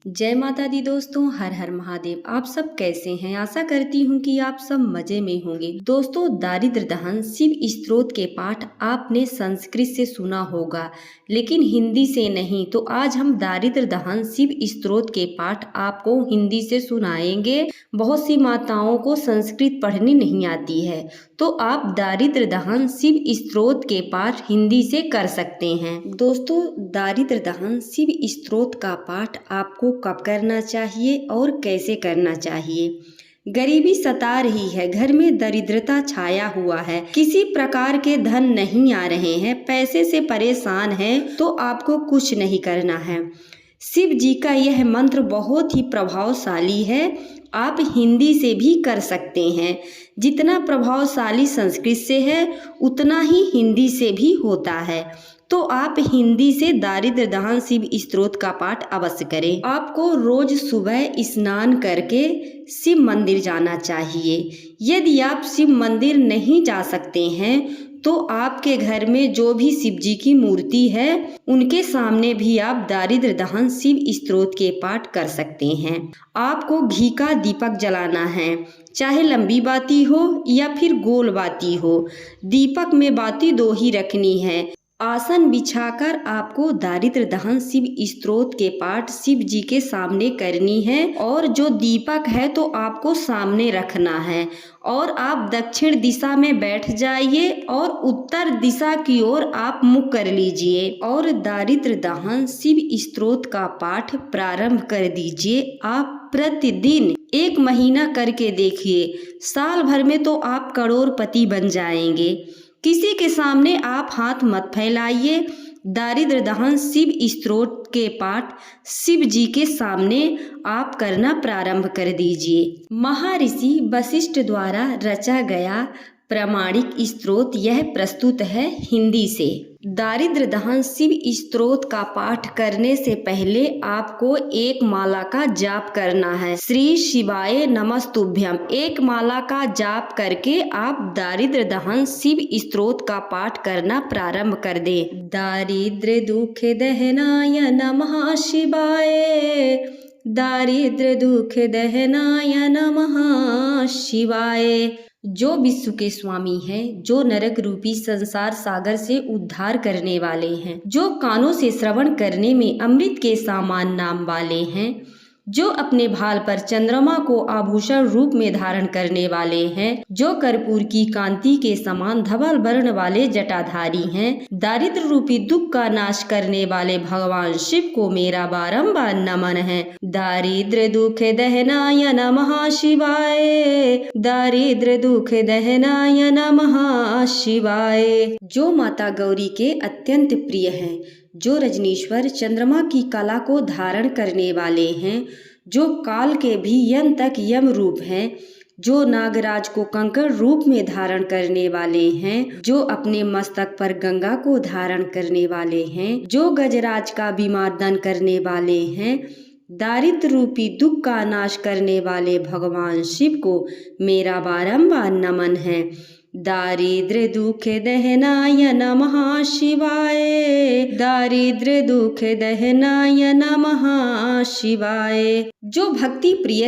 जय माता दी दोस्तों, हर हर महादेव। आप सब कैसे हैं? आशा करती हूँ कि आप सब मजे में होंगे। दोस्तों, दारिद्र दहन शिव स्तोत्र के पाठ आपने संस्कृत से सुना होगा, लेकिन हिंदी से नहीं। तो आज हम दारिद्र दहन शिव स्तोत्र के पाठ आपको हिंदी से सुनाएंगे। बहुत सी माताओं को संस्कृत पढ़नी नहीं आती है, तो आप दारिद्र दहन शिव स्तोत्र के पाठ हिंदी से कर सकते हैं। दोस्तों, दारिद्र दहन शिव स्तोत्र का पाठ आपको कब करना चाहिए और कैसे करना चाहिए? गरीबी सता रही है, घर में दरिद्रता छाया हुआ है, किसी प्रकार के धन नहीं आ रहे हैं, पैसे से परेशान हैं, तो आपको कुछ नहीं करना है। शिव जी का यह मंत्र बहुत ही प्रभावशाली है। आप हिंदी से भी कर सकते हैं। जितना प्रभावशाली संस्कृत से है, उतना ही हिंदी से भी होता है। तो आप हिंदी से दारिद्र दहन शिव स्तोत्र का पाठ अवश्य करें। आपको रोज सुबह स्नान करके शिव मंदिर जाना चाहिए। यदि आप शिव मंदिर नहीं जा सकते हैं, तो आपके घर में जो भी शिव जी की मूर्ति है, उनके सामने भी आप दारिद्र दहन शिव स्तोत्र के पाठ कर सकते हैं। आपको घी का दीपक जलाना है, चाहे लंबी बाती हो या फिर गोल बाती हो। दीपक में बाती दो ही रखनी है। आसन बिछाकर आपको दारिद्र दहन शिव स्तोत्र के पाठ शिव जी के सामने करनी है। और जो दीपक है तो आपको सामने रखना है, और आप दक्षिण दिशा में बैठ जाइए और उत्तर दिशा की ओर आप मुख कर लीजिए और दारिद्र दहन शिव स्तोत्र का पाठ प्रारंभ कर दीजिए। आप प्रतिदिन 1 महीना करके देखिए, साल भर में तो आप करोड़पति बन जाएंगे। किसी के सामने आप हाथ मत फैलाइए। दारिद्र दहन शिव स्तोत्र के पाठ शिव जी के सामने आप करना प्रारंभ कर दीजिए। महर्षि वशिष्ठ द्वारा रचा गया प्रामाणिक स्तोत्र यह प्रस्तुत है हिंदी से। दारिद्र दहन शिव स्तोत्र का पाठ करने से पहले आपको 1 माला का जाप करना है। श्री शिवाय नमस्तुभ्यम 1 माला का जाप करके आप दारिद्र दहन शिव स्तोत्र का पाठ करना प्रारंभ कर दे। दारिद्र दुख दहनाय नमः शिवाय, दारिद्र दुख दहनाय नमः शिवाय। जो विश्व के स्वामी हैं, जो नरक रूपी संसार सागर से उद्धार करने वाले हैं, जो कानों से श्रवण करने में अमृत के समान नाम वाले हैं, जो अपने भाल पर चंद्रमा को आभूषण रूप में धारण करने वाले हैं, जो कर्पूर की कांति के समान धवल वर्ण वाले जटाधारी हैं, दारिद्र रूपी दुख का नाश करने वाले भगवान शिव को मेरा बारंबार नमन है। दारिद्र दुख दहनाय नमः शिवाय, दारिद्र दुख दहनाय नमः शिवाय। जो माता गौरी के अत्यंत प्रिय हैं, जो रजनीश्वर चंद्रमा की कला को धारण करने वाले हैं, जो काल के भी यम तक यम रूप हैं, जो नागराज को कंकड़ रूप में धारण करने वाले हैं, जो अपने मस्तक पर गंगा को धारण करने वाले हैं, जो गजराज का विमर्दन करने वाले हैं, दारिद्र रूपी दुख का नाश करने वाले भगवान शिव को मेरा बारंबार नमन है। दारिद्र दुख दहनाय नमः शिवाय, दारिद्र दुख दहनाय नमः शिवाय। जो भक्ति प्रिय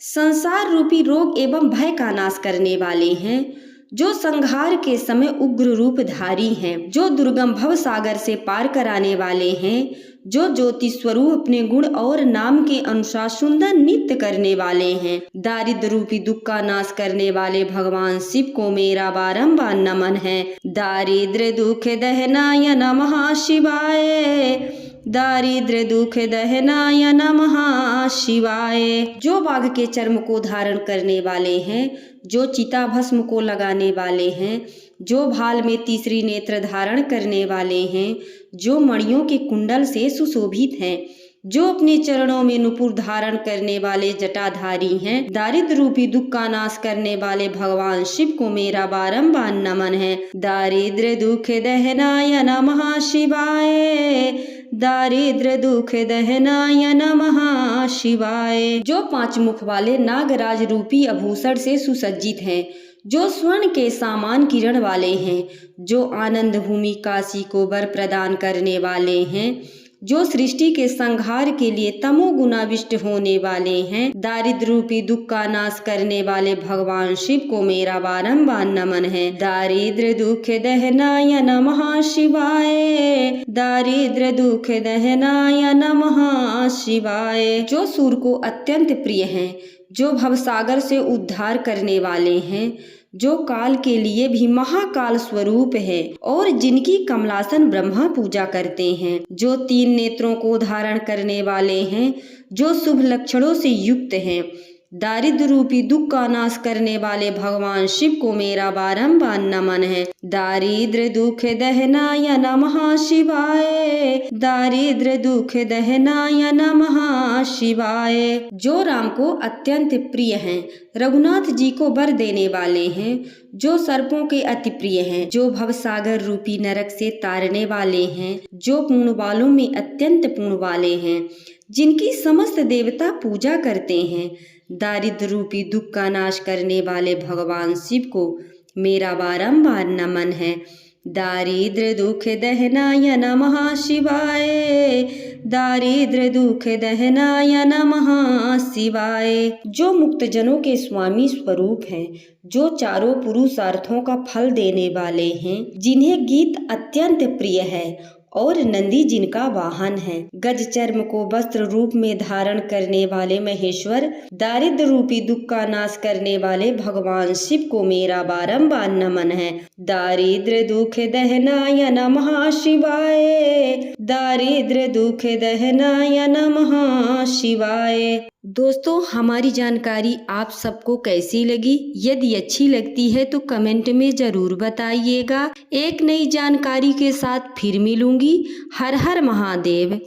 संसार रूपी रोग एवं भय का नाश करने वाले हैं, जो संहार के समय उग्र रूप धारी हैं, जो दुर्गम भव सागर से पार कराने वाले हैं, जो ज्योति स्वरूप अपने गुण और नाम के अनुसार सुंदर नृत्य करने वाले हैं, दारिद्र रूपी दुख का नाश करने वाले भगवान शिव को मेरा बारंबार नमन है। दारिद्र दुख दहनाय नमः शिवाय, दारिद्र दुख दहनाय नमः शिवाय। जो बाघ के चर्म को धारण करने वाले हैं, जो चिता भस्म को लगाने वाले हैं, जो भाल में तीसरी नेत्र धारण करने वाले हैं, जो मणियों के कुंडल से सुशोभित हैं, जो अपने चरणों में नुपुर धारण करने वाले जटाधारी हैं, दारिद्र रूपी दुख का नाश करने वाले भगवान शिव को मेरा बारंबार नमन है। दारिद्र दुख दहनाय नमः शिवाय, दारिद्र दुख दहनाय नमः शिवाय। जो 5 मुख वाले नागराज रूपी आभूषण से सुसज्जित हैं, जो स्वर्ण के समान किरण वाले हैं, जो आनंद भूमि काशी को वर प्रदान करने वाले हैं, जो सृष्टि के संहार के लिए तमोगुणाविष्ट होने वाले हैं। दारिद्र रूपी दुख का नाश करने वाले भगवान शिव को मेरा बारंबार नमन है। दारिद्र दुख दहनाय नमः शिवाय, दारिद्र दुख दहनाय नमः शिवाय। जो सूर्य को अत्यंत प्रिय हैं, जो भवसागर से उद्धार करने वाले हैं, जो काल के लिए भी महाकाल स्वरूप है और जिनकी कमलासन ब्रह्मा पूजा करते हैं, जो 3 नेत्रों को धारण करने वाले हैं, जो शुभ लक्षणों से युक्त हैं। दारिद्र रूपी दुख का नाश करने वाले भगवान शिव को मेरा बारंबार नमन है। दारिद्र दुख दहनाय नमः शिवाय, दारिद्र दुख दहनाय नमः शिवाय। जो राम को अत्यंत प्रिय हैं, रघुनाथ जी को वर देने वाले हैं, जो सर्पों के अति प्रिय हैं, जो भवसागर रूपी नरक से तारने वाले हैं, जो पुण्य वालों में अत्यंत पुण्य वाले हैं, जिनकी समस्त देवता पूजा करते हैं। दारिद्र रूपी दुख का नाश करने वाले भगवान शिव को मेरा बारंबार नमन है। दारिद्र दुख दहनाय नमः शिवाय, दारिद्र दुख दहनाय नमः शिवाय। जो मुक्त जनों के स्वामी स्वरूप हैं, जो चारों पुरुषार्थों का फल देने वाले हैं, जिन्हें गीत अत्यंत प्रिय है और नंदी जिनका वाहन है। गज चर्म को वस्त्र रूप में धारण करने वाले महेश्वर, दारिद्र रूपी दुख का नाश करने वाले भगवान शिव को मेरा बारंबार नमन है। दारिद्र दुख दहनाय नमः शिवाय, दारिद्र दुख दहनाय नमः शिवाय। दोस्तों, हमारी जानकारी आप सबको कैसी लगी? यदि अच्छी लगती है तो कमेंट में ज़रूर बताइएगा। एक नई जानकारी के साथ फिर मिलूंगी। हर हर महादेव।